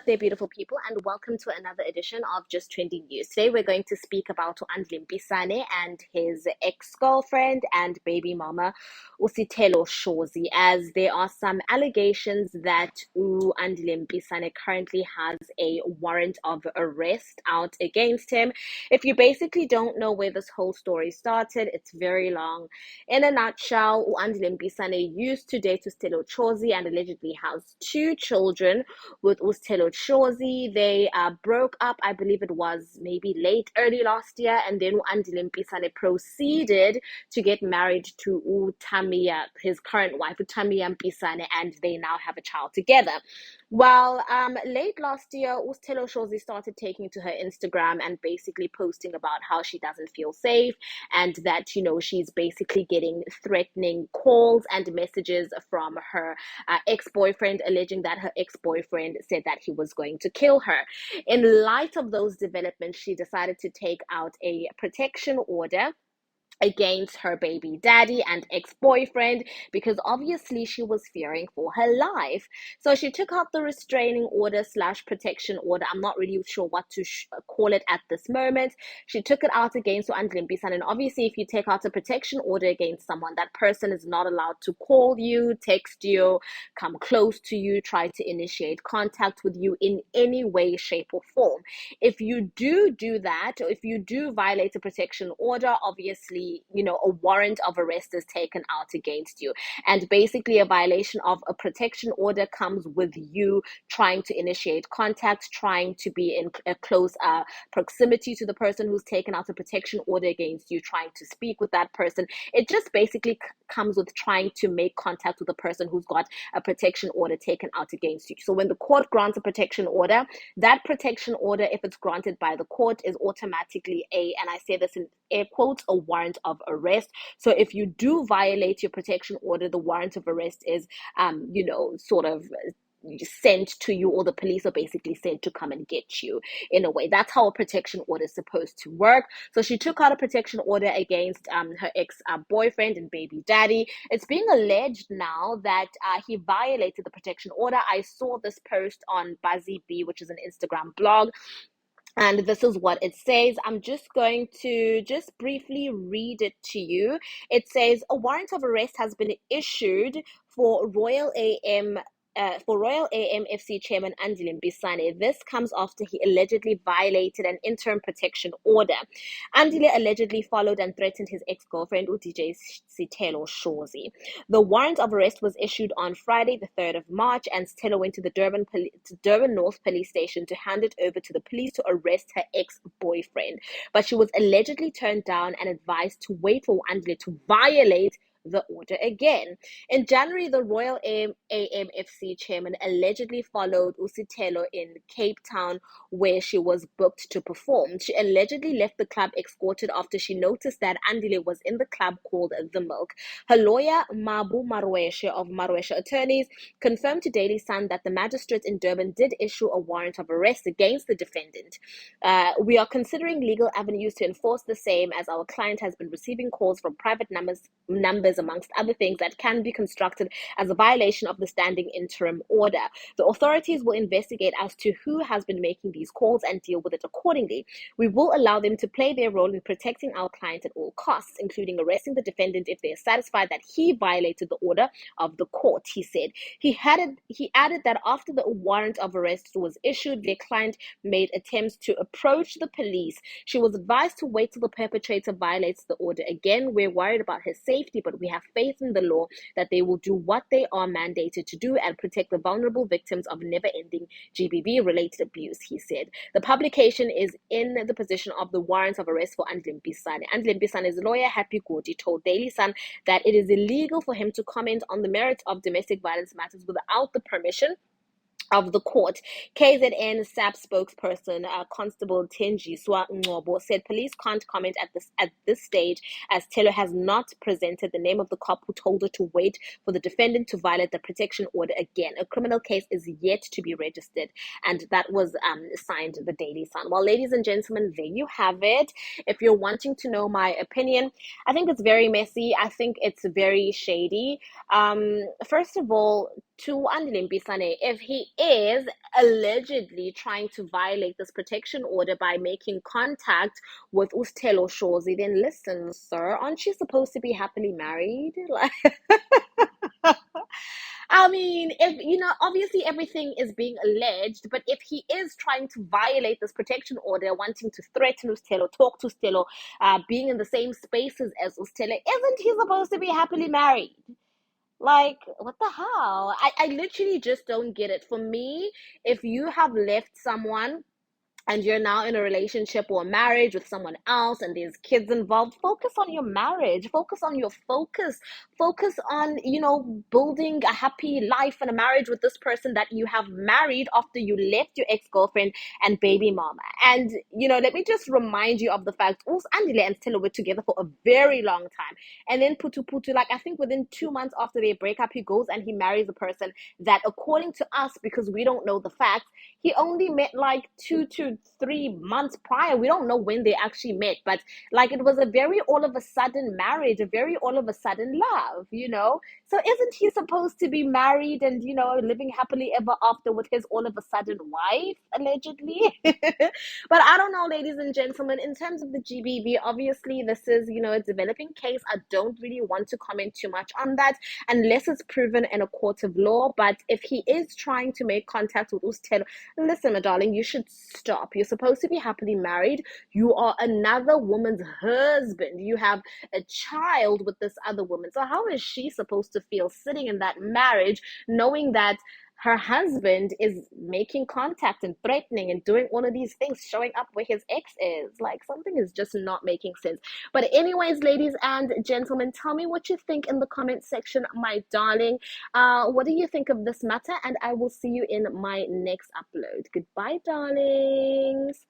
there, beautiful people, and welcome to another edition of Just Trending News. Today, we're going to speak about Andile Mpisane and his ex-girlfriend and baby mama, Sithelo Shozi, as there are some allegations that Andile Mpisane currently has a warrant of arrest out against him. If you basically don't know where this whole story started, it's very long. In a nutshell, Andile Mpisane used to date Sithelo Shozi and allegedly has two children with Sithelo Shozi. They broke up, I believe it was maybe early last year, and then Andile Mpisane proceeded to get married to Tamia, his current wife, Tamia Mpisane, and they now have a child together. Well, late last year, Sithelo Shozi started taking to her Instagram and basically posting about how she doesn't feel safe and that, she's basically getting threatening calls and messages from her ex-boyfriend, alleging that her ex-boyfriend said that he was going to kill her. In light of those developments, she decided to take out a protection order against her baby daddy and ex-boyfriend because obviously she was fearing for her life. So she took out the restraining order / protection order. I'm not really sure what to call it at this moment. She took it out against Andile Mpisane, and obviously if you take out a protection order against someone, that person is not allowed to call you, text you, come close to you, try to initiate contact with you in any way, shape or form. If you do that, or if you do violate a protection order, obviously a warrant of arrest is taken out against you. And basically a violation of a protection order comes with you trying to initiate contact, trying to be in a close proximity to the person who's taken out a protection order against you, trying to speak with that person. It just basically comes with trying to make contact with the person who's got a protection order taken out against you. So when the court grants a protection order, that protection order, if it's granted by the court, is automatically and I say this in air quotes, a warrant of arrest. So if you do violate your protection order, the warrant of arrest is, sort of sent to you, or the police are basically sent to come and get you in a way. That's how a protection order is supposed to work. So she took out a protection order against her ex-boyfriend and baby daddy. It's being alleged now that he violated the protection order. I saw this post on Buzzy B, which is an Instagram blog, and this is what it says. I'm just going to briefly read it to you. It says, a warrant of arrest has been issued for Royal AMFC chairman Andile Mpisane. This comes after he allegedly violated an interim protection order. Andile allegedly followed and threatened his ex-girlfriend, DJ Sithelo Shozi. The warrant of arrest was issued on Friday, the 3rd of March, and Sithelo went to the Durban North Police Station to hand it over to the police to arrest her ex-boyfriend. But she was allegedly turned down and advised to wait for Andile to violate the order again. In January, the Royal AMFC chairman allegedly followed Sithelo in Cape Town, where she was booked to perform. She allegedly left the club escorted after she noticed that Andile was in the club called The Milk. Her lawyer, Mabu Marweshe of Marweshe Attorneys, confirmed to Daily Sun that the magistrate in Durban did issue a warrant of arrest against the defendant. We are considering legal avenues to enforce the same, as our client has been receiving calls from private numbers, amongst other things, that can be construed as a violation of the standing interim order. The authorities will investigate as to who has been making these calls and deal with it accordingly. We will allow them to play their role in protecting our client at all costs, including arresting the defendant if they are satisfied that he violated the order of the court, he said. He added that after the warrant of arrest was issued, their client made attempts to approach the police. She was advised to wait till the perpetrator violates the order again. We're worried about her safety, but we have faith in the law that they will do what they are mandated to do and protect the vulnerable victims of never-ending GBV-related abuse, he said. The publication is in the position of the warrant of arrest for Andile Mpisane. Andile Mpisane's lawyer, Happy Godi, told Daily Sun that it is illegal for him to comment on the merits of domestic violence matters without the permission of the court. KZN SAP spokesperson Constable Tenjiswa Ngobo said police can't comment at this stage, as Sithelo has not presented the name of the cop who told her to wait for the defendant to violate the protection order again. A criminal case is yet to be registered, and that was signed the Daily Sun. Well, ladies and gentlemen, there you have it. If you're wanting to know my opinion, I think it's very messy. I think it's very shady. First of all, to Andile Mpisane, if he is allegedly trying to violate this protection order by making contact with Sithelo Shozi, then listen, sir, aren't you supposed to be happily married? Like, I mean, if you know, obviously everything is being alleged, but if he is trying to violate this protection order, wanting to threaten Sithelo, talk to Sithelo, being in the same spaces as Sithelo, isn't he supposed to be happily married? Like, what the hell? I literally just don't get it. For me, if you have left someone and you're now in a relationship or a marriage with someone else and there's kids involved, focus on your marriage, focus on your focus on, you know, building a happy life and a marriage with this person that you have married after you left your ex-girlfriend and baby mama. And, you know, let me just remind you of the fact also Andile and Stella were together for a very long time, and then Putu Putu, like I think within 2 months after their breakup, he goes and he marries a person that, according to us, because we don't know the facts, he only met like 2 to 3 months prior. We don't know when they actually met, but like it was a very all of a sudden marriage, a very all of a sudden love, you know? So isn't he supposed to be married and, you know, living happily ever after with his all of a sudden wife, allegedly? But I don't know, ladies and gentlemen, in terms of the GBV, obviously this is, you know, a developing case. I don't really want to comment too much on that unless it's proven in a court of law. But if he is trying to make contact with Ustelo, listen, my darling, you should stop. You're supposed to be happily married. You are another woman's husband. You have a child with this other woman. So how is she supposed to feel sitting in that marriage knowing that her husband is making contact and threatening and doing all of these things, showing up where his ex is? Like, something is just not making sense. But anyways, ladies and gentlemen, tell me what you think in the comment section, my darling. What do you think of this matter? And I will see you in my next upload. Goodbye, darlings.